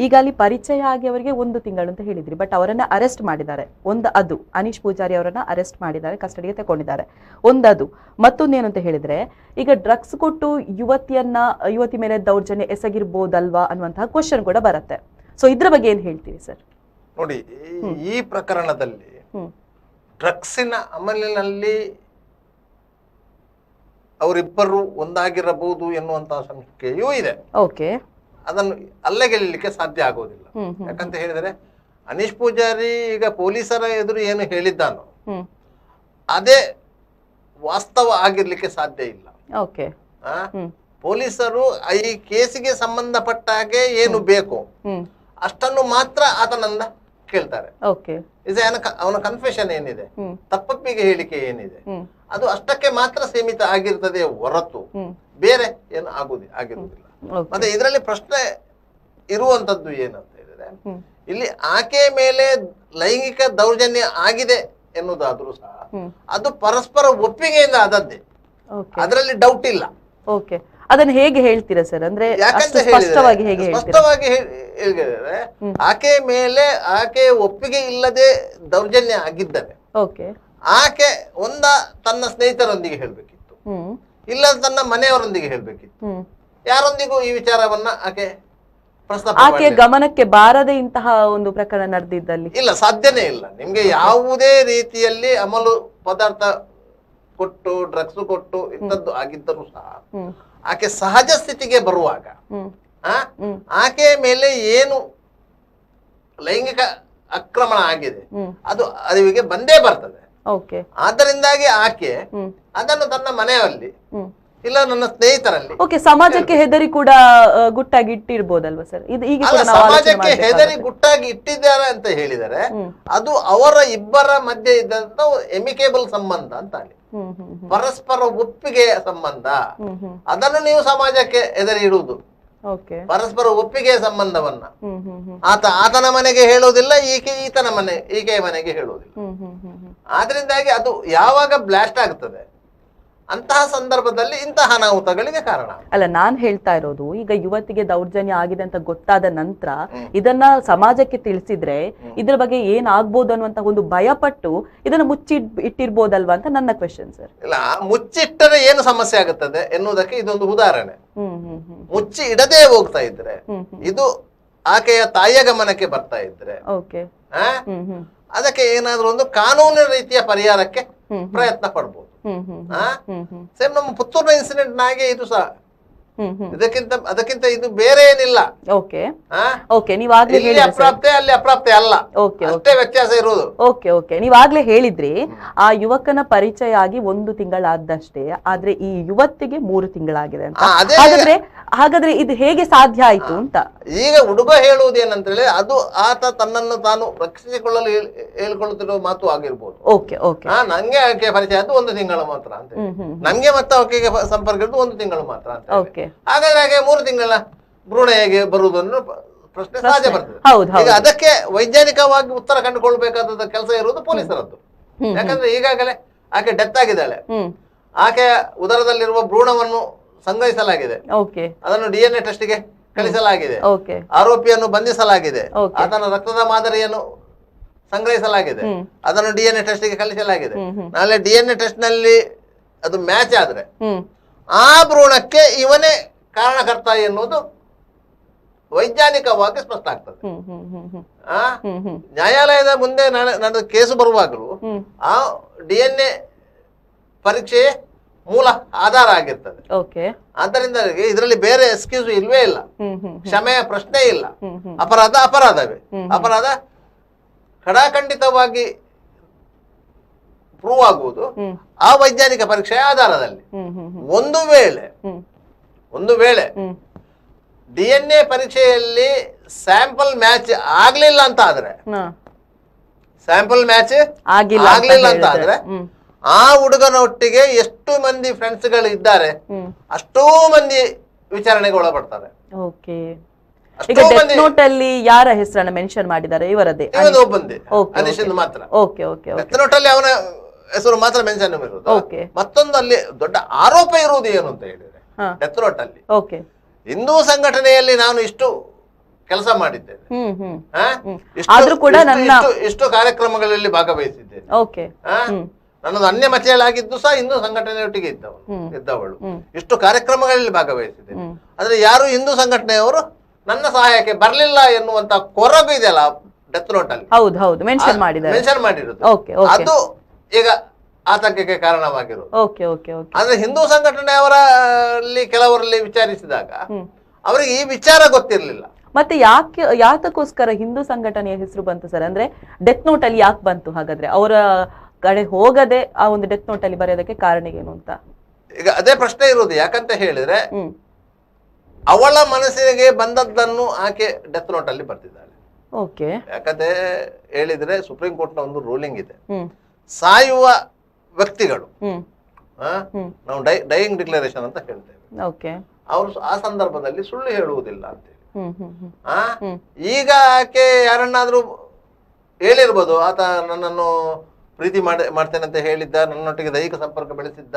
ಈಗ ಅಲ್ಲಿ ಪರಿಚಯ ಆಗಿ ಅವರಿಗೆ 1 ತಿಂಗಳು ಅಂತ ಹೇಳಿದ್ರಿ, ಬಟ್ ಅವರನ್ನ ಅರೆಸ್ಟ್ ಮಾಡಿದ್ದಾರೆ. ಅದು ಅನೀಶ್ ಪೂಜಾರಿ ಅವರನ್ನ ಅರೆಸ್ಟ್ ಮಾಡಿದ್ದಾರೆ, ಕಸ್ಟಡಿಗೆ ತಗೊಂಡಿದ್ದಾರೆ. ಅದು ಮತ್ತೊಂದೇನು ಅಂತ ಹೇಳಿದ್ರೆ, ಈಗ ಡ್ರಗ್ಸ್ ಕೊಟ್ಟು ಯುವತಿ ಮೇಲೆ ದೌರ್ಜನ್ಯ ಎಸಗಿರ್ಬೋದಲ್ವಾ ಅನ್ನುವಂತಹ ಕ್ವಶನ್ ಕೂಡ ಬರುತ್ತೆ. ಸೊ ಇದ್ರ ಬಗ್ಗೆ ಏನ್ ಹೇಳ್ತೀವಿ ಸರ್? ನೋಡಿ, ಈ ಪ್ರಕರಣದಲ್ಲಿ ಡ್ರಗ್ಸಿನ ಅಮಲಿನಲ್ಲಿ ಅವರಿಬ್ಬರು ಒಂದಾಗಿರಬಹುದು ಎನ್ನುವಂತಹ ಸಂಖ್ಯೆಯೂ ಇದೆ. ಓಕೆ, ಅದನ್ನು ಅಲ್ಲಗೆಲ್ಲಲಿಕ್ಕೆ ಸಾಧ್ಯ ಆಗೋದಿಲ್ಲ. ಯಾಕಂತ ಹೇಳಿದರೆ ಅನೀಶ್ ಪೂಜಾರಿ ಈಗ ಪೊಲೀಸರ ಎದುರು ಏನು ಹೇಳಿದ್ದಾನೋ ಅದೇ ವಾಸ್ತವ ಆಗಿರ್ಲಿಕ್ಕೆ ಸಾಧ್ಯ ಇಲ್ಲ. ಓಕೆ, ಪೊಲೀಸರು ಈ ಕೇಸಿಗೆ ಸಂಬಂಧಪಟ್ಟ ಹಾಗೆ ಏನು ಬೇಕು ಅಷ್ಟನ್ನು ಮಾತ್ರ ಆತನನ್ನ ಕೇಳ್ತಾರೆ. ಅವನ ಕನ್ಫೆಷನ್ ಏನಿದೆ, ತಪ್ಪಪ್ಪಿಗೆ ಹೇಳಿಕೆ ಏನಿದೆ, ಅದು ಅಷ್ಟಕ್ಕೆ ಮಾತ್ರ ಸೀಮಿತ ಆಗಿರ್ತದೆ ಹೊರತು ಬೇರೆ ಏನು ಆಗಿರುವುದಿಲ್ಲ. ಮತ್ತೆ ಇದರಲ್ಲಿ ಪ್ರಶ್ನೆ ಇರುವಂತದ್ದು ಏನಂತ ಹೇಳಿದ್ರೆ, ಇಲ್ಲಿ ಆಕೆಯ ಮೇಲೆ ಲೈಂಗಿಕ ದೌರ್ಜನ್ಯ ಆಗಿದೆ ಎನ್ನುವುದಾದ್ರೂ ಸಹ ಅದು ಪರಸ್ಪರ ಒಪ್ಪಿಗೆಯಿಂದ ಆದದ್ದೇ, ಅದರಲ್ಲಿ ಡೌಟ್ ಇಲ್ಲ. ಓಕೆ, ಅದನ್ನ ಹೇಗೆ ಹೇಳ್ತೀರಾ ಸರ್? ಅಂದ್ರೆ ಸ್ಪಷ್ಟವಾಗಿ ಹೇಳಿದರೆ ಆಕೆಯ ಮೇಲೆ ಆಕೆಯ ಒಪ್ಪಿಗೆ ಇಲ್ಲದೆ ದೌರ್ಜನ್ಯ ಆಗಿದ್ದರೆ ಆಕೆ ತನ್ನ ಸ್ನೇಹಿತರೊಂದಿಗೆ ಹೇಳ್ಬೇಕಿತ್ತು, ಇಲ್ಲ ತನ್ನ ಮನೆಯವರೊಂದಿಗೆ ಹೇಳ್ಬೇಕಿತ್ತು. ಯಾರೊಂದಿಗೂ ಈ ವಿಚಾರವನ್ನ ಆಕೆ ಗಮನಕ್ಕೆ ಬಾರದೆ ಇಂತಹ ಒಂದು ಪ್ರಕರಣ ನಡೆದಿದ್ದಲ್ಲಿ ಇಲ್ಲ, ಸಾಧ್ಯನೇ ಇಲ್ಲ. ನಿಮ್ಗೆ ಯಾವುದೇ ರೀತಿಯಲ್ಲಿ ಅಮಲು ಪದಾರ್ಥ ಕೊಟ್ಟು ಡ್ರಗ್ಸ್ ಕೊಟ್ಟು ಇಂಥದ್ದು ಆಗಿದ್ದರೂ ಸಹ ಆಕೆ ಸಹಜ ಸ್ಥಿತಿಗೆ ಬರುವಾಗ ಆಕೆಯ ಮೇಲೆ ಏನು ಲೈಂಗಿಕ ಆಕ್ರಮಣ ಆಗಿದೆ ಅದು ಅರಿವಿಗೆ ಬಂದೇ ಬರ್ತದೆ. ಆದ್ದರಿಂದಾಗಿ ಆಕೆ ಅದನ್ನು ತನ್ನ ಮನೆಯಲ್ಲಿ ಇಲ್ಲ ನನ್ನ ಸ್ನೇಹಿತರಲ್ಲಿ ಸಮಾಜಕ್ಕೆ ಹೆದರಿ ಕೂಡ ಗುಟ್ಟಾಗಿ ಇಟ್ಟಿರ್ಬೋದಲ್ವಾ ಸರ್? ಸಮಾಜಕ್ಕೆ ಹೆದರಿ ಗುಟ್ಟಾಗಿ ಇಟ್ಟಿದ್ದಾರೆ ಅಂತ ಹೇಳಿದರೆ ಅದು ಅವರ ಇಬ್ಬರ ಮಧ್ಯೆ ಇದ್ದಂತ ಎಮಿಕೇಬಲ್ ಸಂಬಂಧ ಅಂತ ಹೇಳಿ, ಪರಸ್ಪರ ಒಪ್ಪಿಗೆಯ ಸಂಬಂಧ. ಅದನ್ನು ನೀವು ಸಮಾಜಕ್ಕೆ ಹೆದರಿ ಇಡುವುದು, ಪರಸ್ಪರ ಒಪ್ಪಿಗೆಯ ಸಂಬಂಧವನ್ನ ಆತನ ಮನೆಗೆ ಹೇಳುವುದಿಲ್ಲ, ಈಕೆಯ ಮನೆಗೆ ಹೇಳುವುದಿಲ್ಲ. ಆದ್ರಿಂದಾಗಿ ಅದು ಯಾವಾಗ ಬ್ಲಾಸ್ಟ್ ಆಗ್ತದೆ ಅಂತಹ ಸಂದರ್ಭದಲ್ಲಿ ಇಂತಹ ಅನಾಹುತಗಳಿಗೆ ಕಾರಣ. ಅಲ್ಲ, ನಾನ್ ಹೇಳ್ತಾ ಇರೋದು, ಈಗ ಯುವತಿಗೆ ದೌರ್ಜನ್ಯ ಆಗಿದೆ ಅಂತ ಗೊತ್ತಾದ ನಂತರ ಇದನ್ನ ಸಮಾಜಕ್ಕೆ ತಿಳಿಸಿದ್ರೆ ಇದ್ರ ಬಗ್ಗೆ ಏನಾಗ್ಬೋದು ಅನ್ನುವಂತ ಒಂದು ಭಯಪಟ್ಟು ಇದನ್ನ ಇಟ್ಟಿರ್ಬೋದಲ್ವಾ ಅಂತ ನನ್ನ ಕ್ವೆಶನ್ ಸರ್. ಇಲ್ಲ, ಮುಚ್ಚಿಟ್ಟರೆ ಏನು ಸಮಸ್ಯೆ ಆಗುತ್ತದೆ ಎನ್ನುವುದಕ್ಕೆ ಇದೊಂದು ಉದಾಹರಣೆ. ಮುಚ್ಚಿ ಇಡದೆ ಹೋಗ್ತಾ ಇದ್ರೆ, ಇದು ಆಕೆಯ ತಾಯಿಯ ಗಮನಕ್ಕೆ ಬರ್ತಾ ಇದ್ರೆ ಅದಕ್ಕೆ ಏನಾದ್ರೂ ಒಂದು ಕಾನೂನಿನ ರೀತಿಯ ಪರಿಹಾರಕ್ಕೆ ಪ್ರಯತ್ನ ಪಡ್ಬೋದು. ಸೇಮ್ ನಮ್ಮ ಪುತ್ತೂರಿನ ಇನ್ಸಿಡೆಂಟ್ ನಾಗೆ ಇದು ಸಹ ಅದಕ್ಕಿಂತ ಇದು ಬೇರೆ ಏನಿಲ್ಲ. ಅಪ್ರಾಪ್ತೆ ಅಲ್ಲಿ ಅಪ್ರಾಪ್ತೆ ಅಲ್ಲ, ಅಷ್ಟೇ ವ್ಯತ್ಯಾಸ ಇರುವುದು. ನೀವಾಗ್ಲೇ ಹೇಳಿದ್ರಿ ಆ ಯುವಕನ ಪರಿಚಯ ಆಗಿ 1 ತಿಂಗಳಾದಷ್ಟೇ, ಆದ್ರೆ ಈ ಯುವತಿಗೆ 3 ತಿಂಗಳಾಗಿದೆ ಅಂತ. ಹಾಗಾದ್ರೆ ಇದು ಹೇಗೆ ಸಾಧ್ಯ ಆಯ್ತು ಅಂತ ಈಗ ಹುಡುಗ ಹೇಳುವುದೇನಂತ ಹೇಳಿ, ಅದು ಆತ ತನ್ನನ್ನು ತಾನು ರಕ್ಷಿಸಿಕೊಳ್ಳಲು ಹೇಳ್ಕೊಳ್ಳುತ್ತಿರುವ ಮಾತು ಆಗಿರ್ಬೋದು. ನಂಗೆ ಆಕೆ ಪರಿಚಯ ಆಯ್ತು 1 ತಿಂಗಳು ಮಾತ್ರ ಅಂತ, ನಮ್ಗೆ ಮತ್ತೆ ಆಕೆಗೆ ಸಂಪರ್ಕ ಇದ್ದು 1 ತಿಂಗಳು ಮಾತ್ರ ಅಂತ. ಹಾಗಾದ್ರೆ ಹಾಗೆ 3 ತಿಂಗಳ ಭ್ರೂಣ ಹೇಗೆ ಬರುವುದನ್ನು ಪ್ರಶ್ನೆ ಸಹಜ ಬರ್ತದೆ. ಈಗ ಅದಕ್ಕೆ ವೈಜ್ಞಾನಿಕವಾಗಿ ಉತ್ತರ ಕಂಡುಕೊಳ್ಬೇಕಾದ ಕೆಲಸ ಇರುವುದು ಪೊಲೀಸರದ್ದು. ಯಾಕಂದ್ರೆ ಈಗಾಗಲೇ ಆಕೆ ಡೆತ್ ಆಗಿದ್ದಾಳೆ, ಆಕೆಯ ಉದರದಲ್ಲಿರುವ ಭ್ರೂಣವನ್ನು ಸಂಗ್ರಹಿಸಲಾಗಿದೆ, ಅದನ್ನು DNA ಟೆಸ್ಟ್ಗೆ ಕಳಿಸಲಾಗಿದೆ, ಆರೋಪಿಯನ್ನು ಬಂಧಿಸಲಾಗಿದೆ, ಆತನ ರಕ್ತದ ಮಾದರಿಯನ್ನು ಸಂಗ್ರಹಿಸಲಾಗಿದೆ, ಅದನ್ನು DNA ಟೆಸ್ಟ್ಗೆ ಕಳಿಸಲಾಗಿದೆ. ನಾಳೆ DNA ಟೆಸ್ಟ್ ನಲ್ಲಿ ಅದು ಮ್ಯಾಚ್ ಆದ್ರೆ ಆ ಭ್ರೂಣಕ್ಕೆ ಇವನೇ ಕಾರಣಕರ್ತ ಎನ್ನುವುದು ವೈಜ್ಞಾನಿಕವಾಗಿ ಸ್ಪಷ್ಟ ಆಗ್ತದೆ. ನ್ಯಾಯಾಲಯದ ಮುಂದೆ ನಡೆದ ಕೇಸು ಬರುವಾಗಲೂ ಆ DNA ಪರೀಕ್ಷೆ ಮೂಲ ಆಧಾರ ಆಗಿರ್ತದೆ. ಆದ್ದರಿಂದ ಇದರಲ್ಲಿ ಬೇರೆ ಎಕ್ಸ್ಕ್ಯೂಸ್ ಇಲ್ವೇ ಇಲ್ಲ, ಕ್ಷಮೆಯ ಪ್ರಶ್ನೆ ಇಲ್ಲ. ಅಪರಾಧವೇ ಅಪರಾಧ ಖಡಾಖಂಡಿತವಾಗಿ ಪ್ರೂವ್ ಆಗುವುದು ಆ ವೈಜ್ಞಾನಿಕ ಪರೀಕ್ಷೆಯ ಆಧಾರದಲ್ಲಿ. ಒಂದು ವೇಳೆ DNA ಪರೀಕ್ಷೆಯಲ್ಲಿ ಸ್ಯಾಂಪಲ್ ಮ್ಯಾಚ್ ಆಗ್ಲಿಲ್ಲ ಅಂತ ಆದ್ರೆ, ಆಗ್ಲಿಲ್ಲ ಅಂತ ಆದ್ರೆ ಆ ಹುಡುಗನೊಟ್ಟಿಗೆ ಎಷ್ಟು ಮಂದಿ ಫ್ರೆಂಡ್ಸ್ ಗಳು ಇದ್ದಾರೆ ಅಷ್ಟೋ ಮಂದಿ ವಿಚಾರಣೆಗೆ ಒಳಪಡ್ತಾರೆ. ಯಾರ ಹೆಸರನ್ನ ಮೆನ್ಷನ್ ಮಾಡಿದ್ದಾರೆ? ಇವರದೇ ಒಬ್ಬಂದೇ, ಅನೀಶ್ ಮಾತ್ರ. ಡೆತ್ ನೋಟ್ ಅಲ್ಲಿ ಅವನ ಹೆಸರು ಮಾತ್ರ ಮೆನ್ಷನ್ ಇರುವುದು. ಮತ್ತೊಂದು ಅಲ್ಲಿ ದೊಡ್ಡ ಆರೋಪ ಇರುವುದು ಏನು ಅಂತ ಹೇಳಿದ್ರೆ, ಡೆತ್ ನೋಟ್ ಅಲ್ಲಿ ಹಿಂದೂ ಸಂಘಟನೆಯಲ್ಲಿ ನಾನು ಇಷ್ಟು ಕೆಲಸ ಮಾಡಿದ್ದೇನೆ. ಆದ್ರೂ ಕೂಡ ಎಷ್ಟು ಕಾರ್ಯಕ್ರಮಗಳಲ್ಲಿ ಭಾಗವಹಿಸಿದ್ದೇನೆ. ಓಕೆ. ನನ್ನದು ಅನ್ಯ ಮತೀಯಳಾಗಿದ್ದು ಸಹ ಹಿಂದೂ ಸಂಘಟನೆಯೊಟ್ಟಿಗೆ ಇದ್ದವಳು. ಎಷ್ಟು ಕಾರ್ಯಕ್ರಮಗಳಲ್ಲಿ ಭಾಗವಹಿಸಿದ್ದೇನೆ. ಆದ್ರೆ ಯಾರು ಹಿಂದೂ ಸಂಘಟನೆಯವರು ನನ್ನ ಸಹಾಯಕ್ಕೆ ಬರ್ಲಿಲ್ಲ ಎನ್ನುವಂತ ಕೊರಗು ಇದೆಯಲ್ಲ ಡೆತ್ ನೋಟ್ ಅಲ್ಲಿ ಮೆನ್ಷನ್ ಮಾಡಿರೋದು, ಅದು ಈಗ ಆತಂಕಕ್ಕೆ ಕಾರಣವಾಗಿರೋದು. ಆದ್ರೆ ಹಿಂದೂ ಸಂಘಟನೆಯವರಲ್ಲಿ ಕೆಲವರಲ್ಲಿ ವಿಚಾರಿಸಿದಾಗ ಅವರಿಗೆ ಈ ವಿಚಾರ ಗೊತ್ತಿರ್ಲಿಲ್ಲ. ಮತ್ತೆ ಯಾತಕ್ಕೋಸ್ಕರ ಹಿಂದೂ ಸಂಘಟನೆಯ ಹೆಸರು ಬಂತು ಸರ್? ಅಂದ್ರೆ ಡೆತ್ ನೋಟ್ ಅಲ್ಲಿ ಯಾಕೆ ಬಂತು ಹಾಗಾದ್ರೆ? ಅವರ ಕಡೆ ಹೋಗದೆ ಆ ಒಂದು ಡೆತ್ ನೋಟ್ ಅಲ್ಲಿ ಬರೆಯೋದಕ್ಕೆ ಕಾರಣ ಏನು ಅಂತ ಈಗ ಅದೇ ಪ್ರಶ್ನೆ ಇರುವುದು. ಯಾಕಂತ ಹೇಳಿದ್ರೆ ಅವಳ ಮನಸ್ಸಿಗೆ ಬಂದದ್ದನ್ನು ಆಕೆ ಡೆತ್ ನೋಟ್ ಅಲ್ಲಿ ಬರ್ತಿದ್ದಾಳೆ. ಓಕೆ. ಯಾಕಂತ ಹೇಳಿದ್ರೆ ಸುಪ್ರೀಂ ಕೋರ್ಟ್ ನ ಒಂದು ರೂಲಿಂಗ್ ಇದೆ, ಸಾಯುವ ವ್ಯಕ್ತಿಗಳು ನಾವು ಡೈಯಿಂಗ್ ಡಿಕ್ಲರೇಷನ್ ಅಂತ ಹೇಳ್ತೇವೆ, ಅವರು ಆ ಸಂದರ್ಭದಲ್ಲಿ ಸುಳ್ಳು ಹೇಳುವುದಿಲ್ಲ ಅಂತೇಳಿ. ಈಗ ಆಕೆ ಯಾರನ್ನಾದ್ರೂ ಹೇಳಿರ್ಬೋದು, ಆತ ನನ್ನನ್ನು ಪ್ರೀತಿ ಮಾಡ್ತೇನೆ ಅಂತ ಹೇಳಿದ್ದ, ನನ್ನೊಟ್ಟಿಗೆ ದೈಹಿಕ ಸಂಪರ್ಕ ಬೆಳೆಸಿದ್ದ,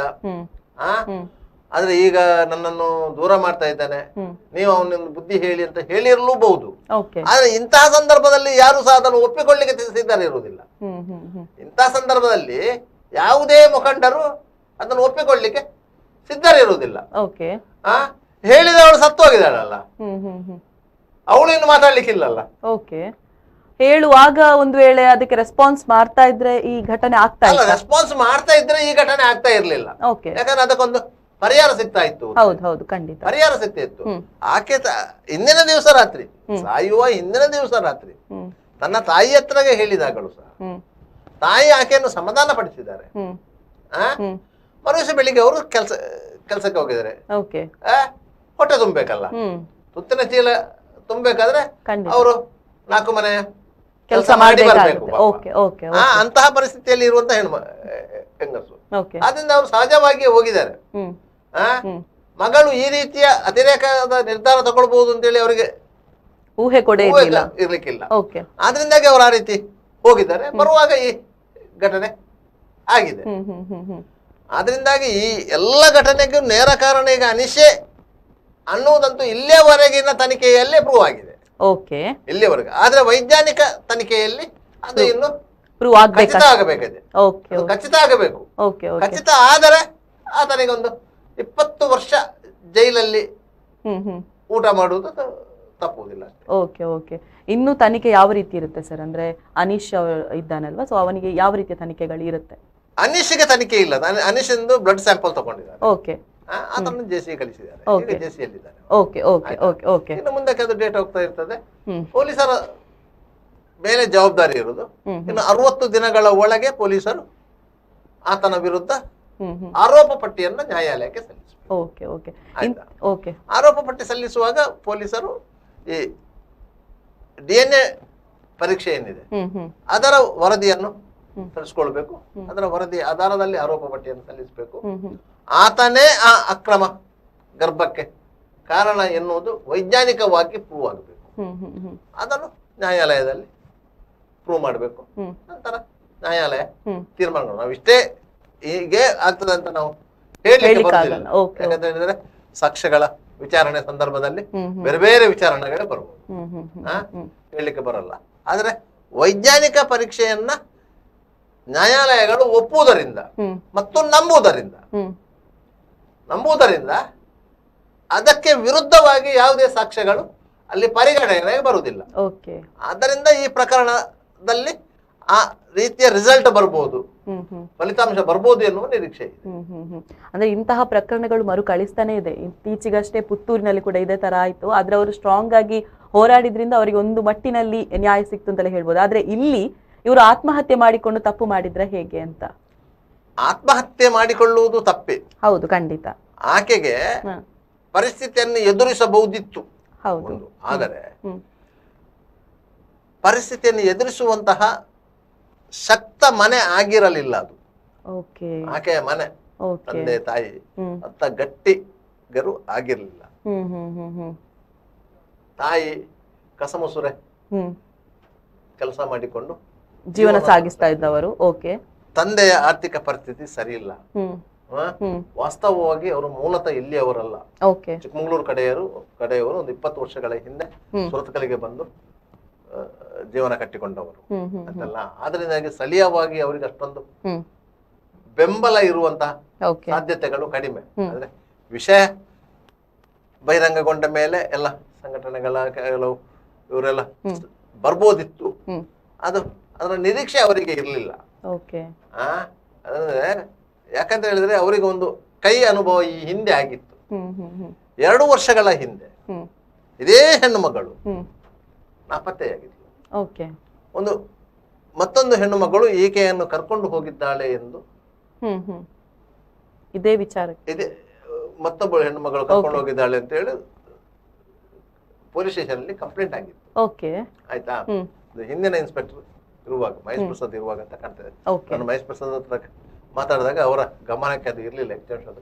ಆದ್ರೆ ಈಗ ನನ್ನನ್ನು ದೂರ ಮಾಡ್ತಾ ಇದ್ದಾನೆ, ನೀವು ಅವನನ್ನು ಬುದ್ಧಿ ಹೇಳಿ ಅಂತ ಹೇಳಿರಲೂಬಹುದು. ಆದ್ರೆ ಇಂತಹ ಸಂದರ್ಭದಲ್ಲಿ ಯಾರು ಸಹ ಅದನ್ನು ಒಪ್ಪಿಕೊಳ್ಳಿಕ್ಕೆ ಸಿದ್ಧರಿರುವುದಿಲ್ಲ. ಇಂತಹ ಸಂದರ್ಭದಲ್ಲಿ ಯಾವುದೇ ಮುಖಂಡರು ಅದನ್ನು ಒಪ್ಪಿಕೊಳ್ಳಿಕ್ಕೆ ಸಿದ್ಧರಿರುವುದಿಲ್ಲ. ಹೇಳಿದವಳು ಸತ್ತು ಹೋಗಿದ್ದಾಳಲ್ಲ, ಅವಳು ಇನ್ನು ಮಾತಾಡ್ಲಿಕ್ಕಿಲ್ಲಲ್ಲ. ಹೇಳುವಾಗ ಒಂದು ವೇಳೆ ಅದಕ್ಕೆ ರೆಸ್ಪಾನ್ಸ್ ಮಾಡ್ತಾ ಇದ್ರೆ ಈ ಘಟನೆ ಆಗ್ತಾ ಇಲ್ಲ. ರೆಸ್ಪಾನ್ಸ್ ಮಾಡ್ತಾ ಇದ್ರೆ ಈ ಘಟನೆ ಆಗ್ತಾ ಇರ್ಲಿಲ್ಲ. ಯಾಕಂದ್ರೆ ಅದಕ್ಕೊಂದು ಪರಿಹಾರ ಸಿಗ್ತಾ ಇತ್ತು. ಖಂಡಿತ ಪರಿಹಾರ ಸಿಗ್ತಾ ಇತ್ತು. ಆಕೆ ಹಿಂದಿನ ದಿವಸ ರಾತ್ರಿ, ಸಾಯುವ ಹಿಂದಿನ ದಿವಸ ರಾತ್ರಿ ತನ್ನ ತಾಯಿ ಹತ್ರಗೆ ಹೇಳಿದಾಗಲೂ ಸಹ ತಾಯಿ ಆಕೆಯನ್ನು ಸಮಾಧಾನ ಪಡಿಸಿದ್ದಾರೆ. ಮರುದಿವಸ ಬೆಳಿಗ್ಗೆ ಅವರು ಕೆಲ್ಸಕ್ಕೆ ಹೋಗಿದ್ದಾರೆ. ಹೊಟ್ಟೆ ತುಂಬಬೇಕಲ್ಲ, ತುತ್ತಿನ ಚೀಲ ತುಂಬಬೇಕಾದ್ರೆ ಅವರು 4 ಮನೆ ಕೆಲಸ ಮಾಡಿ ಬರಬೇಕು. ಅಂತಹ ಪರಿಸ್ಥಿತಿಯಲ್ಲಿ ಇರುವಂತ ಹೆಂಗಸು. ಆದ್ರಿಂದ ಅವರು ಸಹಜವಾಗಿ ಹೋಗಿದ್ದಾರೆ. ಮಗಳು ಈ ರೀತಿಯ ಅತಿರೇಕದ ನಿರ್ಧಾರ ತಗೊಳ್ಬಹುದು ಅಂತೇಳಿ ಅವರಿಗೆ ಊಹೆ ಕೂಡ ಇರ್ಲಿಕ್ಕಿಲ್ಲ. ಆದ್ರಿಂದಾಗಿ ಅವರು ಆ ರೀತಿ ಹೋಗಿದ್ದಾರೆ. ಬರುವಾಗ ಈ ಘಟನೆ ಆಗಿದೆ. ಆದ್ರಿಂದಾಗಿ ಈ ಎಲ್ಲ ಘಟನೆಗೂ ನೇರ ಕಾರಣ ಈಗ ಅನಿಶೆ ಅನ್ನುವುದಂತೂ ಇಲ್ಲಿಯವರೆಗಿನ ತನಿಖೆಯಲ್ಲೇ ಪ್ರೂವ್ ಆಗಿದೆ. ಇಲ್ಲಿವರೆಗೆ. ಆದ್ರೆ ವೈಜ್ಞಾನಿಕ ತನಿಖೆಯಲ್ಲಿ ಅದು ಇನ್ನು ಖಚಿತ ಆಗಬೇಕಿದೆ. ಖಚಿತ ಆಗಬೇಕು. ಖಚಿತ ಆದರೆ ಆತನಿಗೊಂದು 20 ವರ್ಷ ಜೈಲಲ್ಲಿ ಊಟ ಮಾಡುವುದು ತಪ್ಪುವುದಿಲ್ಲ. ಇನ್ನು ತನಿಖೆ ಯಾವ ರೀತಿ ಇರುತ್ತೆ ಸರ್? ಅಂದ್ರೆ ಅನೀಶ್ ಇದ್ದಾನಲ್ವಾ, ಸೊ ಅವನಿಗೆ ಯಾವ ರೀತಿಯ ತನಿಖೆಗಳು ಇರುತ್ತೆ? ಅನೀಶ್ಗೆ ತನಿಖೆ ಇಲ್ಲ. ಅನೀಶ್ ಎಂದು ಬ್ಲಡ್ ಸ್ಯಾಂಪಲ್ ತಗೊಂಡಿದ್ದಾರೆ. ಅದನ್ನು ಜೆಸಿ ಕಳಿಸಿದ್ದಾರೆ. ಜೆಸಿಯಲ್ಲಿದ್ದಾರೆ. ಇನ್ನು ಮುಂದಕ್ಕೆ ಅದು ಡೇಟ್ ಹೋಗ್ತಾ ಇರ್ತದೆ. ಪೊಲೀಸರ ಮೇಲೆ ಜವಾಬ್ದಾರಿ ಇರುವುದು. ಇನ್ನು 60 ದಿನಗಳ ಒಳಗೆ ಪೊಲೀಸರು ಆತನ ವಿರುದ್ಧ ಆರೋಪ ಪಟ್ಟಿಯನ್ನು ನ್ಯಾಯಾಲಯಕ್ಕೆ ಸಲ್ಲಿಸಬೇಕು. ಆರೋಪ ಪಟ್ಟಿ ಸಲ್ಲಿಸುವಾಗ ಪೊಲೀಸರು ಈ DNA ಪರೀಕ್ಷೆ ಏನಿದೆ ಅದರ ವರದಿಯನ್ನು ತರಿಸ್ಕೊಳ್ಬೇಕು. ಅದರ ವರದಿ ಆಧಾರದಲ್ಲಿ ಆರೋಪ ಪಟ್ಟಿಯನ್ನು ಸಲ್ಲಿಸಬೇಕು. ಆತನೇ ಆ ಅಕ್ರಮ ಗರ್ಭಕ್ಕೆ ಕಾರಣ ಎನ್ನುವುದು ವೈಜ್ಞಾನಿಕವಾಗಿ ಪ್ರೂವ್ ಆಗಬೇಕು. ಅದನ್ನು ನ್ಯಾಯಾಲಯದಲ್ಲಿ ಪ್ರೂವ್ ಮಾಡಬೇಕು. ನಂತರ ನ್ಯಾಯಾಲಯ ತೀರ್ಮಾನ. ನಾವು ಇಷ್ಟೇ ಹೀಗೆ ಆಗ್ತದೆ ಅಂತ ನಾವು ಹೇಳಲಿಕ್ಕೆ ಬರುವುದಿಲ್ಲ. ಯಾಕಂತ ಹೇಳಿದ್ರೆ ಸಾಕ್ಷ್ಯಗಳ ವಿಚಾರಣೆ ಸಂದರ್ಭದಲ್ಲಿ ಬೇರೆ ಬೇರೆ ವಿಚಾರಣೆಗಳೇ ಬರ್ಬೋದು, ಹೇಳಲಿಕ್ಕೆ ಬರಲ್ಲ. ಆದ್ರೆ ವೈಜ್ಞಾನಿಕ ಪರೀಕ್ಷೆಯನ್ನ ನ್ಯಾಯಾಲಯಗಳು ಒಪ್ಪುವುದರಿಂದ ಮತ್ತು ನಂಬುವುದರಿಂದ ಅದಕ್ಕೆ ವಿರುದ್ಧವಾಗಿ ಯಾವುದೇ ಸಾಕ್ಷ್ಯಗಳು ಅಲ್ಲಿ ಪರಿಗಣನೆಗೆ ಬರುವುದಿಲ್ಲ. ಆದ್ದರಿಂದ ಈ ಪ್ರಕರಣದಲ್ಲಿ ಆ ರೀತಿಯ ರಿಸಲ್ಟ್ ಬರ್ಬೋದು, ಫಲಿತಾಂಶ ಬರ್ಬೋದು ಎನ್ನುವ ನಿರೀಕ್ಷೆ ಇದೆ. ಅಂದ್ರೆ ಇಂತಹ ಪ್ರಕರಣಗಳು ಮರು ಕಳಿಸ್ತಾನೆ ಇದೆ. ಇತ್ತೀಚೆಗಷ್ಟೇ ಪುತ್ತೂರಿನಲ್ಲಿ ಕೂಡ ಇದೇ ತರ ಆಯ್ತು. ಆದ್ರೆ ಅವರು ಸ್ಟ್ರಾಂಗ್ ಆಗಿ ಹೋರಾಡಿದ್ರಿಂದ ಅವರಿಗೆ ಒಂದು ಮಟ್ಟಿನಲ್ಲಿ ನ್ಯಾಯ ಸಿಕ್ತು ಅಂತಲೇ ಹೇಳ್ಬೋದು. ಆದ್ರೆ ಇಲ್ಲಿ ಇವರು ಆತ್ಮಹತ್ಯೆ ಮಾಡಿಕೊಂಡು ತಪ್ಪು ಮಾಡಿದ್ರೆ ಹೇಗೆ ಅಂತ? ಆತ್ಮಹತ್ಯೆ ಮಾಡಿಕೊಳ್ಳುವುದು ತಪ್ಪೇ, ಹೌದು, ಖಂಡಿತ. ಆಕೆಗೆ ಪರಿಸ್ಥಿತಿಯನ್ನು ಎದುರಿಸಬಹುದಿತ್ತು, ಹೌದು. ಆದರೆ ಪರಿಸ್ಥಿತಿಯನ್ನು ಎದುರಿಸುವಂತಹ ಶಕ್ತ ಮನೆ ಆಗಿರಲಿಲ್ಲ ಅದು. ಆಕೆಯ ಮನೆ, ತಂದೆ ತಾಯಿ ಅಂತ ಗಟ್ಟಿಗರು ಆಗಿರಲಿಲ್ಲ. ತಾಯಿ ಕಸಮುಸುರೆ ಕೆಲಸ ಮಾಡಿಕೊಂಡು ಜೀವನ ಸಾಗಿಸ್ತಾ ಇದ್ದವರು. ತಂದೆಯ ಆರ್ಥಿಕ ಪರಿಸ್ಥಿತಿ ಸರಿ ಇಲ್ಲ. ವಾಸ್ತವವಾಗಿ ಅವರು ಮೂಲತಃ ಇಲ್ಲಿ ಅವರಲ್ಲ, ಓಕೆ ಚಿಕ್ಕಮಗಳೂರು ಕಡೆಯವರು ಒಂದು 20 ವರ್ಷಗಳ ಹಿಂದೆ ಸುರತ್ಕಲ್ಲಿಗೆ ಬಂದು ಜೀವನ ಕಟ್ಟಿಕೊಂಡವರು ಅಂತಲ್ಲ. ಆದ್ರಿಂದಾಗಿ ಸ್ಥಳೀಯವಾಗಿ ಅವರಿಗೆ ಅಷ್ಟೊಂದು ಬೆಂಬಲ ಇರುವಂತಹ ಸಾಧ್ಯತೆಗಳು ಕಡಿಮೆ. ಆದ್ರೆ ವಿಷಯ ಬಹಿರಂಗಗೊಂಡ ಮೇಲೆ ಎಲ್ಲ ಸಂಘಟನೆಗಳ ಕೆಲವು ಇವರೆಲ್ಲ ಬರ್ಬೋದಿತ್ತು, ಅದರ ನಿರೀಕ್ಷೆ ಅವರಿಗೆ ಇರಲಿಲ್ಲ. ಅಂದ್ರೆ ಯಾಕಂತ ಹೇಳಿದ್ರೆ ಅವರಿಗೆ ಒಂದು ಕೈ ಅನುಭವ ಈ ಹಿಂದೆ ಆಗಿತ್ತು. 2 ವರ್ಷಗಳ ಹಿಂದೆ ಇದೇ ಹೆಣ್ಣು ಮಗಳು ನಾಪತ್ತೆಯಾಗಿದ್ಲು. ಮತ್ತೊಂದು ಹೆಣ್ಣು ಮಗಳು ಈಕೆಯನ್ನು ಕರ್ಕೊಂಡು ಹೋಗಿದ್ದಾಳೆ ಎಂದು ಇದೇ ವಿಚಾರ ಮತ್ತೊಬ್ಬಳು ಹೆಣ್ಣು ಮಗಳು ಕರ್ಕೊಂಡು ಹೋಗಿದ್ದಾಳೆ ಅಂತ ಹೇಳಿ ಪೊಲೀಸ್ ಸ್ಟೇಷನ್ ಅಲ್ಲಿ ಕಂಪ್ಲೇಂಟ್ ಆಗಿತ್ತು. ಆಯ್ತಾ, ಹಿಂದಿನ ಇನ್ಸ್ಪೆಕ್ಟರ್ ಇರುವಾಗ, ಮಹೇಶ್ ಪ್ರಸಾದ್ ಇರುವಾಗ ಅಂತ ಕಾಣ್ತದೆ. ನಾನು ಮಹೇಶ್ ಪ್ರಸಾದ್ ಹತ್ರ ಮಾತಾಡಿದಾಗ ಅವರ ಗಮನಕ್ಕೆ ಅದು ಇರ್ಲಿಲ್ಲ.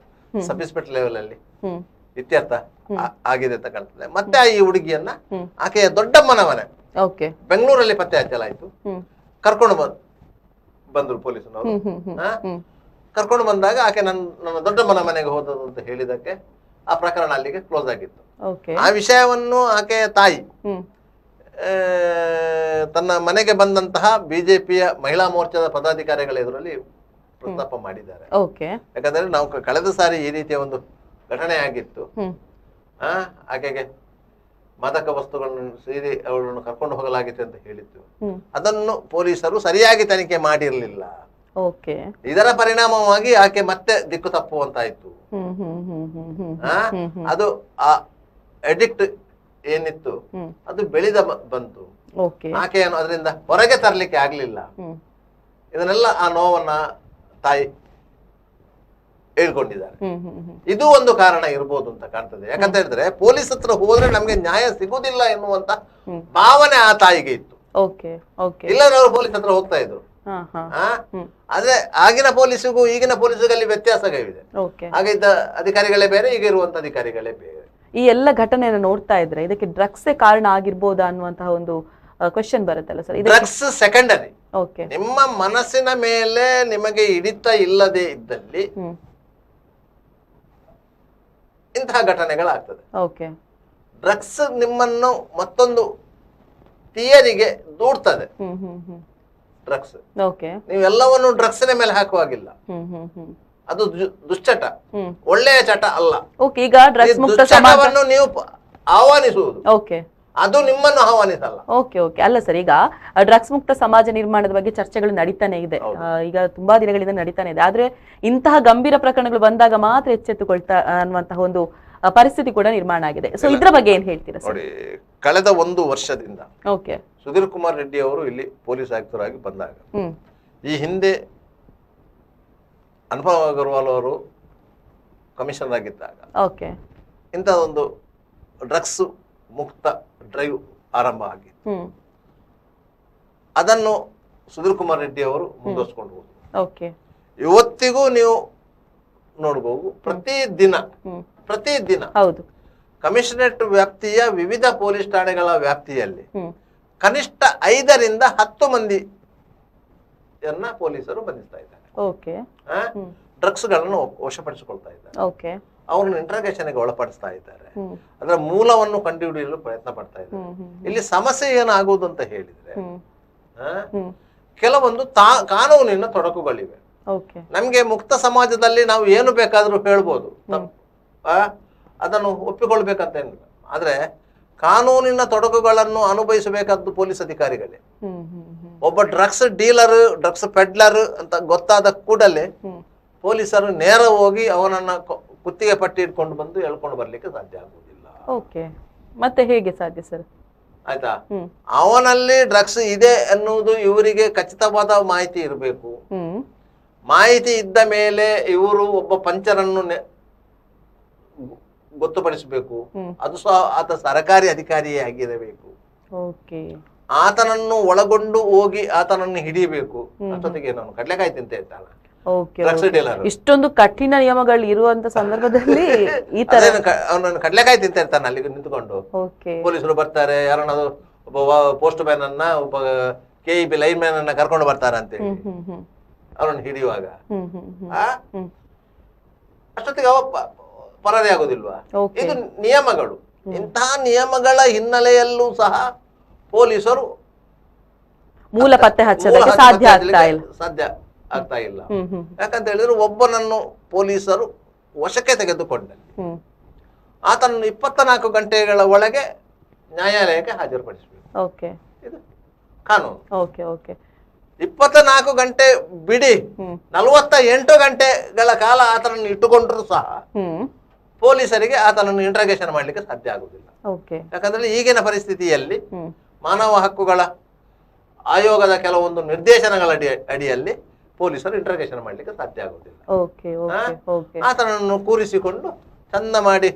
ಸಬ್ ಇನ್ಸ್ಪೆಕ್ಟರ್ ಲೆವೆಲ್ ಅಲ್ಲಿ ಇತ್ಯರ್ಥ ಆಗಿದೆ ಅಂತ ಕಾಣ್ತದೆ. ಮತ್ತೆ ಈ ಹುಡುಗಿಯನ್ನ ಆಕೆಯ ದೊಡ್ಡಮ್ಮನ ಮನೆ ಬೆಂಗಳೂರಲ್ಲಿ ಪತ್ತೆ ಹಚ್ಚಲಾಯ್ತು. ಕರ್ಕೊಂಡು ಬಂದ್ರು ಪೊಲೀಸನವರು. ಕರ್ಕೊಂಡು ಬಂದಾಗ ಆಕೆ ನನ್ನ ದೊಡ್ಡಮ್ಮನ ಮನೆಗೆ ಹೋದದು ಅಂತ ಹೇಳಿದಕ್ಕೆ ಆ ಪ್ರಕರಣ ಅಲ್ಲಿಗೆ ಕ್ಲೋಸ್ ಆಗಿತ್ತು. ಆ ವಿಷಯವನ್ನು ಆಕೆಯ ತಾಯಿ ತನ್ನ ಮನೆಗೆ ಬಂದಂತಹ ಬಿಜೆಪಿಯ ಮಹಿಳಾ ಮೋರ್ಚಾದ ಪದಾಧಿಕಾರಿಗಳ ಎದುರಲ್ಲಿ ಪ್ರಸ್ತಾಪ ಮಾಡಿದ್ದಾರೆ. ಯಾಕಂದ್ರೆ ನಾವು ಕಳೆದ ಸಾರಿ ಈ ರೀತಿಯ ಒಂದು ಘಟನೆ ಆಗಿತ್ತು. ಆಕೆಗೆ ಮಾದಕ ವಸ್ತುಗಳನ್ನು ಸೇರಿ ಅವಳನ್ನು ಕರ್ಕೊಂಡು ಹೋಗಲಾಗಿತ್ತು ಅಂತ ಹೇಳಿತ್ತು. ಅದನ್ನು ಪೊಲೀಸರು ಸರಿಯಾಗಿ ತನಿಖೆ ಮಾಡಿರಲಿಲ್ಲ. ಇದರ ಪರಿಣಾಮವಾಗಿ ಆಕೆ ಮತ್ತೆ ದಿಕ್ಕು ತಪ್ಪುವಂತಾಯ್ತು. ಅದು ಆ ಎಡಿಕ್ಟ್ ಏನಿತ್ತು ಅದು ಬೆಳೆದ ಬಂತು. ಆಕೆಯನ್ನು ಅದರಿಂದ ಹೊರಗೆ ತರಲಿಕ್ಕೆ ಆಗ್ಲಿಲ್ಲ. ಇದನ್ನೆಲ್ಲ ಆ ನೋವನ್ನ ತಾಯಿ ಹೇಳ್ಕೊಂಡಿದ್ದಾರೆ. ಇದು ಒಂದು ಕಾರಣ ಇರ್ಬೋದು ಅಂತ ಕಾಣ್ತದೆ. ಯಾಕಂತ ಹೇಳಿದ್ರೆ ಪೊಲೀಸ್ ಹತ್ರ ಹೋದ್ರೆ ನಮ್ಗೆ ನ್ಯಾಯ ಸಿಗುದಿಲ್ಲ ಎನ್ನುವಂತ ಭಾವನೆ ಆ ತಾಯಿಗೆ ಇತ್ತು. ಇಲ್ಲದ್ರೆ ಅವರು ಪೊಲೀಸ್ ಹತ್ರ ಹೋಗ್ತಾ ಇದ್ರು. ಆದ್ರೆ ಆಗಿನ ಪೊಲೀಸಿಗೂ ಈಗಿನ ಪೊಲೀಸಿಗೂ ಅಲ್ಲಿ ವ್ಯತ್ಯಾಸಗಳಿದೆ. ಆಗಿದ್ದ ಅಧಿಕಾರಿಗಳೇ ಬೇರೆ, ಈಗ ಇರುವಂತ ಅಧಿಕಾರಿಗಳೇ ಬೇರೆ. ಈ ಎಲ್ಲ ಘಟನೆಯನ್ನು ನೋಡ್ತಾ ಇದ್ರೆ ಇದಕ್ಕೆ ಡ್ರಗ್ಸ್ ಕಾರಣ ಆಗಿರ್ಬೋದಾ ಅನ್ನುವಂತಹ ಒಂದು ಕ್ವೆಶ್ಚನ್ ಬರುತ್ತಲ್ಲ ಸರ್? Drugs secondary. ನಿಮ್ಮ ಮನಸ್ಸಿನ ಮೇಲೆ ನಿಮಗೆ ಹಿಡಿತ ಇಲ್ಲದೆ ಇದ್ದಲ್ಲಿ ಇಂತಹ ಘಟನೆಗಳಾಗ್ತದೆ. ಡ್ರಗ್ಸ್ ನಿಮ್ಮನ್ನು ಮತ್ತೊಂದು ಥಿಯರಿಗೆ ದೂಡ್ತದೆ. ಡ್ರಗ್ಸ್ ನೀವೆಲ್ಲವನ್ನು ಡ್ರಗ್ಸ್ನ ಮೇಲೆ ಹಾಕುವಾಗಿಲ್ಲ. ಅದು ದುಶ್ಚಟ, ಒಳ್ಳೆಯ ಚಟ ಅಲ್ಲ. ದುಶ್ಚಟವನ್ನು ನೀವು ಆಹ್ವಾನಿಸುವುದು, ಅದು ನಿಮ್ಮನ್ನು ಆಹ್ವಾನಿಸಲ್ಲ. ಅಲ್ಲ ಸರ್, ಈಗ ಡ್ರಗ್ಸ್ ಮುಕ್ತ ಸಮಾಜ ನಿರ್ಮಾಣದ ಬಗ್ಗೆ ಚರ್ಚೆಗಳು ನಡೀತಾನೆ ಇದೆ, ಈಗ ತುಂಬಾ ದಿನಗಳಿಂದ ನಡೀತಾನೆ ಇದೆ. ಆದ್ರೆ ಇಂತಹ ಗಂಭೀರ ಪ್ರಕರಣಗಳು ಬಂದಾಗ ಮಾತ್ರ ಎಚ್ಚೆತ್ತುಕೊಳ್ತಾ ಅನ್ನುವಂತಹ ಒಂದು ಪರಿಸ್ಥಿತಿ ಕೂಡ ನಿರ್ಮಾಣ ಆಗಿದೆ. ಸೊ ಇದ್ರ ಬಗ್ಗೆ ಏನ್ ಹೇಳ್ತೀರಾ ಸರ್? ಕಳೆದ 1 ವರ್ಷದಿಂದ ಸುಧೀರ್ ಕುಮಾರ್ ರೆಡ್ಡಿ ಅವರು ಇಲ್ಲಿ ಪೊಲೀಸ್ ಆಯುಕ್ತರಾಗಿ ಬಂದಾಗ, ಈ ಹಿಂದೆ ಅನುಭವ್ ಅಗರ್ವಾಲ್ ಅವರು ಕಮಿಷನರ್ ಆಗಿದ್ದಾಗ ಇಂಥದೊಂದು ಡ್ರಗ್ಸ್ ಮುಕ್ತ ಡ್ರೈವ್ ಆರಂಭ ಆಗಿತ್ತು. ಅದನ್ನು ಸುಧೀರ್ ಕುಮಾರ್ ರೆಡ್ಡಿ ಅವರು ಮುಂದುವರಿಸಿಕೊಂಡು ಹೋದ್ರು. ಇವತ್ತಿಗೂ ನೀವು ನೋಡಬಹುದು, ಪ್ರತಿದಿನ ಕಮಿಷನರೇಟ್ ವ್ಯಾಪ್ತಿಯ ವಿವಿಧ ಪೊಲೀಸ್ ಠಾಣೆಗಳ ವ್ಯಾಪ್ತಿಯಲ್ಲಿ ಕನಿಷ್ಠ 5 ರಿಂದ 10 ಮಂದಿಯನ್ನ ಪೊಲೀಸರು ಬಂಧಿಸ್ತಾ ಇದ್ದಾರೆ. ಡ್ರಗ್ಸ್ ಗಳನ್ನು ವಶಪಡಿಸಿಕೊಳ್ತಾ ಇದ್ದಾರೆ. ಅವ್ರನ್ನ ಇಂಟ್ರಾಗೇಷನ್ಗೆ ಒಳಪಡಿಸ್ತಾ ಇದ್ದಾರೆ. ಅದರ ಮೂಲವನ್ನು ಕಂಡುಹಿಡಿಯಲು ಪ್ರಯತ್ನ ಪಡ್ತಾ ಇದ್ದಾರೆ. ಇಲ್ಲಿ ಸಮಸ್ಯೆ ಏನಾಗುವುದು ಅಂತ ಹೇಳಿದ್ರೆ, ಕೆಲವೊಂದು ಕಾನೂನಿನ ತೊಡಕುಗಳಿವೆ. ನಮ್ಗೆ ಮುಕ್ತ ಸಮಾಜದಲ್ಲಿ ನಾವು ಏನು ಬೇಕಾದ್ರೂ ಹೇಳ್ಬೋದು, ಅದನ್ನು ಒಪ್ಪಿಕೊಳ್ಬೇಕಂತ ಏನಿಲ್ಲ. ಆದ್ರೆ ಕಾನೂನಿನ ತೊಡಕುಗಳನ್ನು ಅನುಭವಿಸಬೇಕಾದ್ದು ಪೊಲೀಸ್ ಅಧಿಕಾರಿಗಳೇ. ಒಬ್ಬ ಡ್ರಗ್ಸ್ ಡೀಲರ್, ಡ್ರಗ್ಸ್ ಪೆಡ್ಲರ್ ಅಂತ ಗೊತ್ತಾದ ಕೂಡಲೇ ಪೊಲೀಸರು ನೇರ ಹೋಗಿ ಅವನನ್ನ ಕುತ್ತಿಗೆ ಪಟ್ಟಿ ಇಟ್ಕೊಂಡು ಬಂದು ಎಳ್ಕೊಂಡು ಬರ್ಲಿಕ್ಕೆ ಸಾಧ್ಯ ಆಗುವುದಿಲ್ಲ. ಮತ್ತೆ ಹೇಗೆ ಸಾಧ್ಯ ಸರ್? ಆಯ್ತಾ, ಅವನಲ್ಲಿ ಡ್ರಗ್ಸ್ ಇದೆ ಎನ್ನುವುದು ಇವರಿಗೆ ಖಚಿತವಾದ ಮಾಹಿತಿ ಇರಬೇಕು. ಮಾಹಿತಿ ಇದ್ದ ಮೇಲೆ ಇವರು ಒಬ್ಬ ಪಂಚರನ್ನು ಗೊತ್ತುಪಡಿಸಬೇಕು. ಅದು ಸಹ ಆತ ಸರ್ಕಾರಿ ಅಧಿಕಾರಿಯೇ ಆಗಿರಬೇಕು. ಆತನನ್ನು ಒಳಗೊಂಡು ಹೋಗಿ ಆತನನ್ನು ಹಿಡಿಯಬೇಕು. ಅಷ್ಟೊತ್ತಿಗೆ ನಾನು ಕಡ್ಲೆಕಾಯಿ ತಿಂತ ಇರ್ತಾನೆ. ಇಷ್ಟೊಂದು ಕಠಿಣ ನಿಯಮಗಳು ಇರುವಂತ ಸಂದರ್ಭದಲ್ಲಿ ಈ ತರ ಅವನನ್ನು ಕಡ್ಲೆಕಾಯಿ ತಿಂತ ಇರ್ತಾನೆ ಅಲ್ಲಿ ನಿಂತ್ಕೊಂಡು. ಪೊಲೀಸರು ಬರ್ತಾರೆ, ಯಾರನ್ನಾದ್ರು ಒಬ್ಬ ಪೋಸ್ಟ್ ಮ್ಯಾನ್ ಅನ್ನ, ಒಬ್ಬ KEB ಲೈನ್ ಮ್ಯಾನ್ ಅನ್ನ ಕರ್ಕೊಂಡು ಬರ್ತಾರ ಅಂತೇಳಿ ಅವನನ್ನು ಹಿಡಿಯುವಾಗ ಅಷ್ಟೊತ್ತಿಗೆ ಅವ ಪರಾರಿ ಆಗೋದಿಲ್ವಾ? Okay. ಇದು ನಿಯಮಗಳು. ಇಂತಹ ನಿಯಮಗಳ ಹಿನ್ನೆಲೆಯಲ್ಲೂ ಸಹ ಪೊಲೀಸರು ಮೂಲ ಪತ್ತೆ ಹಚ್ಚೋದಕ್ಕೆ ಸಾಧ್ಯ ಆಗ್ತಾ ಇಲ್ಲ. ಯಾಕಂತ ಹೇಳಿದ್ರೆ ಒಬ್ಬನನ್ನು ಪೊಲೀಸರು ವಶಕ್ಕೆ ತೆಗೆದುಕೊಂಡಲ್ಲಿ ಆತನನ್ನು 24 ಗಂಟೆಗಳ ಒಳಗೆ ನ್ಯಾಯಾಲಯಕ್ಕೆ ಹಾಜರುಪಡಿಸಬೇಕು. ಇದು ಕಾನೂನು. 24 ಗಂಟೆ ಬಿಡಿ, 48 ಗಂಟೆಗಳ ಕಾಲ ಆತನನ್ನು ಇಟ್ಟುಕೊಂಡ್ರು ಸಹ ಪೊಲೀಸರಿಗೆ ಆತನನ್ನು ಇಂಟ್ರಾಗೇಷನ್ ಮಾಡ್ಲಿಕ್ಕೆ ಸಾಧ್ಯ ಆಗುದಿಲ್ಲ. ಯಾಕಂದ್ರೆ ಈಗಿನ ಪರಿಸ್ಥಿತಿಯಲ್ಲಿ ಮಾನವ ಹಕ್ಕುಗಳ ಆಯೋಗದ ಕೆಲವೊಂದು ನಿರ್ದೇಶನಗಳ ಅಡಿಯಲ್ಲಿ ಪೊಲೀಸರು ಇಂಟ್ರಾಗೇಷನ್ ಮಾಡ್ಲಿಕ್ಕೆ ಸಾಧ್ಯ ಆಗುದಿಲ್ಲ. ಆತನನ್ನು ಕೂರಿಸಿಕೊಂಡು ಚಂದ ಮಾಡಿ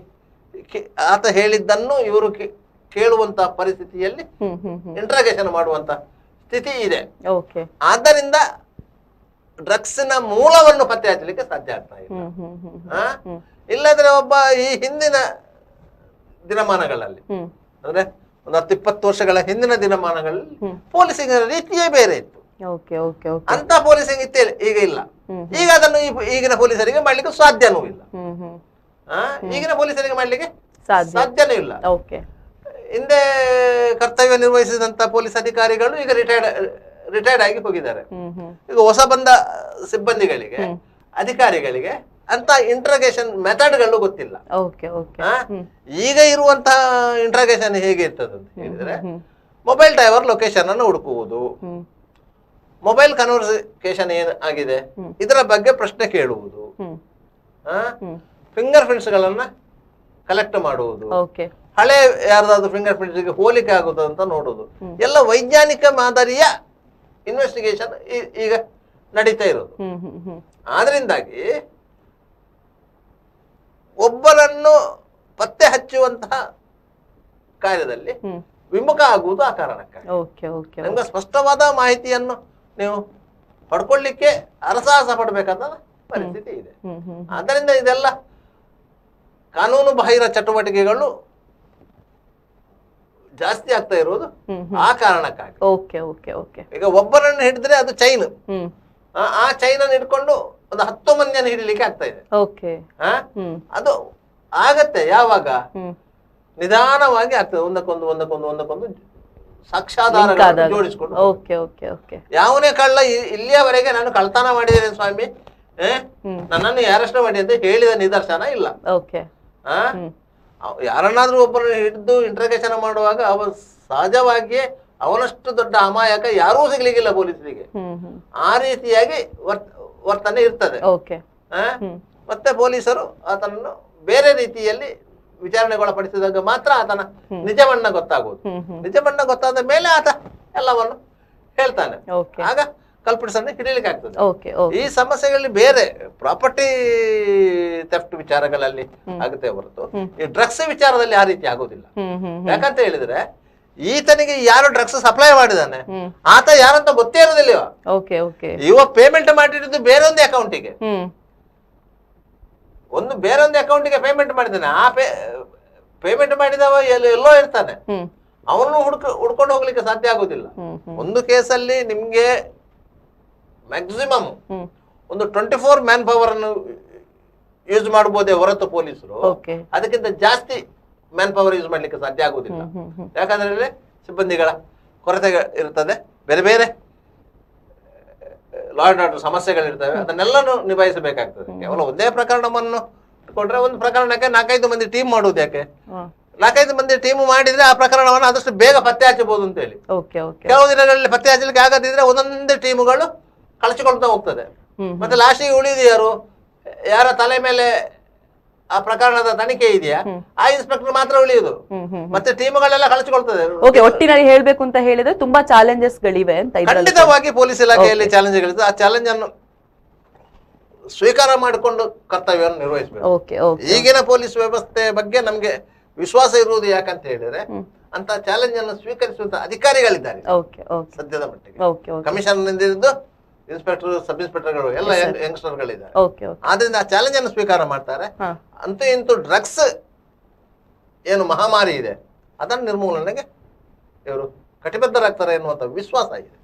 ಆತ ಹೇಳಿದ್ದನ್ನು ಇವರು ಕೇಳುವಂತ ಪರಿಸ್ಥಿತಿಯಲ್ಲಿ ಇಂಟ್ರಾಗೇಷನ್ ಮಾಡುವಂತ ಸ್ಥಿತಿ ಇದೆ. ಆದ್ದರಿಂದ ಡ್ರಗ್ಸ್ನ ಮೂಲವನ್ನು ಪತ್ತೆ ಹಚ್ಚಲಿಕ್ಕೆ ಸಾಧ್ಯ ಆಗ್ತಾ ಇಲ್ಲ. ಇಲ್ಲದ್ರೆ ಒಬ್ಬ ಈ ಹಿಂದಿನ ದಿನಮಾನಗಳಲ್ಲಿ ಅಂದ್ರೆ ಒಂದು 10-20 ವರ್ಷಗಳ ಹಿಂದಿನ ದಿನಮಾನಗಳಲ್ಲಿ ಪೊಲೀಸಿಂಗ್ ರೀತಿಯೇ ಬೇರೆ ಇತ್ತು. ಅಂತ ಪೊಲೀಸಿಂಗ್ ಇತ್ತೇ ಈಗ ಇಲ್ಲ. ಈಗ ಅದನ್ನು ಈಗಿನ ಪೊಲೀಸರಿಗೆ ಮಾಡ್ಲಿಕ್ಕೆ ಸಾಧ್ಯನೂ ಇಲ್ಲ. ಈಗಿನ ಪೊಲೀಸರಿಗೆ ಮಾಡ್ಲಿಕ್ಕೆ ಸಾಧ್ಯನೂ ಇಲ್ಲ. ಹಿಂದೆ ಕರ್ತವ್ಯ ನಿರ್ವಹಿಸಿದಂತ ಪೊಲೀಸ್ ಅಧಿಕಾರಿಗಳು ಈಗ ರಿಟೈರ್ಡ್ ಆಗಿ ಹೋಗಿದ್ದಾರೆ. ಈಗ ಹೊಸ ಬಂದ ಸಿಬ್ಬಂದಿಗಳಿಗೆ ಅಧಿಕಾರಿಗಳಿಗೆ ಅಂತ ಇಂಟ್ರಾಗೇಷನ್ ಮೆಥಡ್ಗಳು ಗೊತ್ತಿಲ್ಲ. ಈಗ ಇರುವಂತಹ ಇಂಟ್ರಾಗೇಷನ್ ಹೇಗೆ ಇರ್ತದೆ ಅಂತ ಹೇಳಿದ್ರೆ, ಮೊಬೈಲ್ ಟವರ್ ಲೊಕೇಶನ್ ಅನ್ನು ಹುಡುಕುವುದು, ಮೊಬೈಲ್ ಕನ್ವರ್ಸೇಷನ್ ಏನ್ ಆಗಿದೆ ಇದರ ಬಗ್ಗೆ ಪ್ರಶ್ನೆ ಕೇಳುವುದು, ಫಿಂಗರ್ ಪ್ರಿಂಟ್ಸ್ ಗಳನ್ನ ಕಲೆಕ್ಟ್ ಮಾಡುವುದು, ಹಳೆ ಯಾರ್ದಾದ್ರು ಫಿಂಗರ್ ಪ್ರಿಂಟ್ಸ್ ಹೋಲಿಕೆ ಆಗುವುದು ಅಂತ ನೋಡುದು, ಎಲ್ಲ ವೈಜ್ಞಾನಿಕ ಮಾದರಿಯ ಇನ್ವೆಸ್ಟಿಗೇಷನ್ ಈಗ ನಡೀತಾ ಇರೋದು. ಆದ್ರಿಂದಾಗಿ ಒಬ್ಬರನ್ನು ಪತ್ತೆ ಹಚ್ಚುವಂತಹ ಕಾರ್ಯದಲ್ಲಿ ವಿಮುಖ ಆಗುವುದು ಆ ಕಾರಣಕ್ಕಾಗಿ. ನಮ್ಗೆ ಸ್ಪಷ್ಟವಾದ ಮಾಹಿತಿಯನ್ನು ನೀವು ಪಡ್ಕೊಳ್ಳಿಕ್ಕೆ ಅರಸಾಹಸ ಪಡ್ಬೇಕಾದ ಪರಿಸ್ಥಿತಿ ಇದೆ. ಆದ್ದರಿಂದ ಇದೆಲ್ಲ ಕಾನೂನು ಬಾಹಿರ ಚಟುವಟಿಕೆಗಳು ಜಾಸ್ತಿ ಆಗ್ತಾ ಇರೋದು ಆ ಕಾರಣಕ್ಕಾಗಿ. ಈಗ ಒಬ್ಬರನ್ನು ಹಿಡಿದ್ರೆ ಅದು ಚೈನ್, ಆ ಚೈನ್ ಅನ್ನು ಹಿಡ್ಕೊಂಡು ಒಂದು 10 ಮಂದಿಯನ್ನು ಹಿಡಿಲಿಕ್ಕೆ ಆಗ್ತಾ ಇದೆ. ಅದು ಆಗತ್ತೆ ಯಾವಾಗ ನಿಧಾನವಾಗಿ ಆಗ್ತದೆ, ಒಂದಕ್ಕೊಂದು ಸಾಕ್ಷ್ಯಾಧಾರ ಜೋಡಿಸಿಕೊಂಡು. ಯಾವನೇ ಕಳ್ಳ ಇಲ್ಲಿಯವರೆಗೆ ನಾನು ಕಳ್ತನ ಮಾಡಿದ್ದೇನೆ ಸ್ವಾಮಿ, ನನ್ನನ್ನು ಅರೆಸ್ಟ್ ಮಾಡಿ ಅಂತ ಹೇಳಿದ ನಿದರ್ಶನ ಇಲ್ಲ. ಯಾರನ್ನಾದ್ರೂ ಒಬ್ಬರನ್ನು ಹಿಡಿದು ಇಂಟ್ರಾಗೇಷನ್ ಮಾಡುವಾಗ ಅವ ಸಹಜವಾಗಿಯೇ ಅವನಷ್ಟು ದೊಡ್ಡ ಅಮಾಯಕ ಯಾರೂ ಸಿಗ್ಲಿಕ್ಕಿಲ್ಲ ಪೊಲೀಸರಿಗೆ. ಆ ರೀತಿಯಾಗಿ ವರ್ತನೆ ಇರ್ತದೆ. ಮತ್ತೆ ಪೊಲೀಸರು ಆತನನ್ನು ಬೇರೆ ರೀತಿಯಲ್ಲಿ ವಿಚಾರಣೆಗೊಳಪಡಿಸಿದಾಗ ಮಾತ್ರ ಆತನ ನಿಜ ಬಣ್ಣ ಗೊತ್ತಾಗುವುದು. ನಿಜ ಬಣ್ಣ ಗೊತ್ತಾದ ಮೇಲೆ ಆತ ಎಲ್ಲವನ್ನು ಹೇಳ್ತಾನೆ. ಆಗ ಕಲ್ಪಿಟ್ಸನ್ನು ಹಿಡಿಲಿಕ್ಕೆ ಆಗ್ತದೆ. ಈ ಸಮಸ್ಯೆಗಳಲ್ಲಿ ಬೇರೆ ಪ್ರಾಪರ್ಟಿ ಥೆಫ್ಟ್ ವಿಚಾರಗಳಲ್ಲಿ ಆಗುತ್ತೆ ಹೊರತು ಈ ಡ್ರಗ್ಸ್ ವಿಚಾರದಲ್ಲಿ ಆ ರೀತಿ ಆಗೋದಿಲ್ಲ. ಯಾಕಂತ ಹೇಳಿದ್ರೆ ಈತನಿಗೆ ಯಾರು ಡ್ರಗ್ಸ್ ಸಪ್ಲೈ ಮಾಡಿದಾನೆ ಆತ ಯಾರಂತ ಗೊತ್ತೇ ಇರೋದಿಲ್ಲ. ಇವ ಪೇಮೆಂಟ್ ಮಾಡಿರೋದು ಬೇರೊಂದು ಅಕೌಂಟಿಗೆ, ಬೇರೊಂದು ಅಕೌಂಟಿಗೆ ಪೇಮೆಂಟ್ ಮಾಡಿದ್ದಾನೆ. ಆ ಪೇಮೆಂಟ್ ಮಾಡಿದವ ಎಲ್ಲೋ ಇರ್ತಾನೆ, ಅವನು ಹುಡ್ಕೊಂಡು ಹೋಗ್ಲಿಕ್ಕೆ ಸಾಧ್ಯ ಆಗುದಿಲ್ಲ. ಒಂದು ಕೇಸಲ್ಲಿ ನಿಮ್ಗೆ ಮ್ಯಾಕ್ಸಿಮಮ್ ಒಂದು 24 ಮ್ಯಾನ್ ಪವರ್ ಅನ್ನು ಯೂಸ್ ಮಾಡಬಹುದೇ ಹೊರತು ಪೊಲೀಸರು ಅದಕ್ಕಿಂತ ಜಾಸ್ತಿ ಮ್ಯಾನ್ ಪವರ್ ಯೂಸ್ ಮಾಡ್ಲಿಕ್ಕೆ ಸಾಧ್ಯ ಆಗುದಿಲ್ಲ. ಯಾಕಂದ್ರೆ ಸಿಬ್ಬಂದಿಗಳ ಕೊರತೆ ಇರ್ತದೆ, ಬೇರೆ ಬೇರೆ ಲಾ ಅಂಡ್ ಆರ್ಡರ್ ಸಮಸ್ಯೆಗಳಿರ್ತವೆ, ಅದನ್ನೆಲ್ಲನೂ ನಿಭಾಯಿಸಬೇಕಾಗ್ತದೆ. ಕೇವಲ ಒಂದೇ ಪ್ರಕರಣವನ್ನು ಇಟ್ಕೊಂಡ್ರೆ ಒಂದು ಪ್ರಕರಣಕ್ಕೆ 4-5 ಮಂದಿ ಟೀಮ್ ಮಾಡುವುದು ಯಾಕೆ? 4-5 ಮಂದಿ ಟೀಮ್ ಮಾಡಿದ್ರೆ ಆ ಪ್ರಕರಣವನ್ನು ಆದಷ್ಟು ಬೇಗ ಪತ್ತೆ ಹಚ್ಚಬಹುದು ಅಂತ ಹೇಳಿ. ಕೆಲವು ದಿನಗಳಲ್ಲಿ ಪತ್ತೆ ಹಚ್ಚಲಿಕ್ಕೆ ಆಗದಿದ್ರೆ ಒಂದೊಂದೇ ಟೀಮುಗಳು ಕಳಚಿಕೊಳ್ತಾ ಹೋಗ್ತದೆ. ಮತ್ತೆ ಲಾಸ್ಟಿಗೆ ಉಳಿದು ಯಾರ ತಲೆ ಮೇಲೆ ಆ ಪ್ರಕರಣದ ತನಿಖೆ ಇದೆಯಾ ಆ ಇನ್ಸ್ಪೆಕ್ಟರ್ ಮಾತ್ರ ಉಳಿಯುದು, ಮತ್ತೆ ಟೀಮ್ಗಳೆಲ್ಲ ಕಳಚಿಕೊಳ್ತದೆ. ಒಟ್ಟಿನಲ್ಲಿ ಹೇಳ್ಬೇಕು ಅಂತ ಹೇಳಿದ್ರೆ ತುಂಬಾ ಚಾಲೆಂಜಸ್ ಗಳಿವೆ ಅಂತ. ಖಂಡಿತವಾಗಿ ಪೊಲೀಸ್ ಇಲಾಖೆಯಲ್ಲಿ ಚಾಲೆಂಜ್ಗಳಿದೆ. ಆ ಚಾಲೆಂಜ್ ಅನ್ನು ಸ್ವೀಕಾರ ಮಾಡಿಕೊಂಡು ಕರ್ತವ್ಯವನ್ನು ನಿರ್ವಹಿಸಬೇಕು. ಈಗಿನ ಪೊಲೀಸ್ ವ್ಯವಸ್ಥೆ ಬಗ್ಗೆ ನಮ್ಗೆ ವಿಶ್ವಾಸ ಇರುವುದು ಯಾಕಂತ ಹೇಳಿದ್ರೆ ಅಂತ ಚಾಲೆಂಜ್ ಅನ್ನು ಸ್ವೀಕರಿಸುವಂತ ಅಧಿಕಾರಿಗಳಿದ್ದಾರೆ ಸದ್ಯದ ಮಟ್ಟಿಗೆ. ಕಮಿಷನ್ ನಿಂದ ಇನ್ಸ್ಪೆಕ್ಟರ್, ಸಬ್ ಇನ್ಸ್ಪೆಕ್ಟರ್ಗಳು ಎಲ್ಲ ಯಂಗ್ಸ್ಟರ್ಗಳಿದ್ದಾರೆ. ಆದ್ರಿಂದ ಆ ಚಾಲೆಂಜ್ ಅನ್ನು ಸ್ವೀಕಾರ ಮಾಡ್ತಾರೆ. ಅಂತೂ ಇಂತೂ ಡ್ರಗ್ಸ್ ಏನು ಮಹಾಮಾರಿ ಇದೆ ಅದನ್ನು ನಿರ್ಮೂಲನೆಗೆ ಇವರು ಕಟಿಬದ್ಧರಾಗ್ತಾರೆ ಎನ್ನುವಂತ ವಿಶ್ವಾಸ ಇದೆ.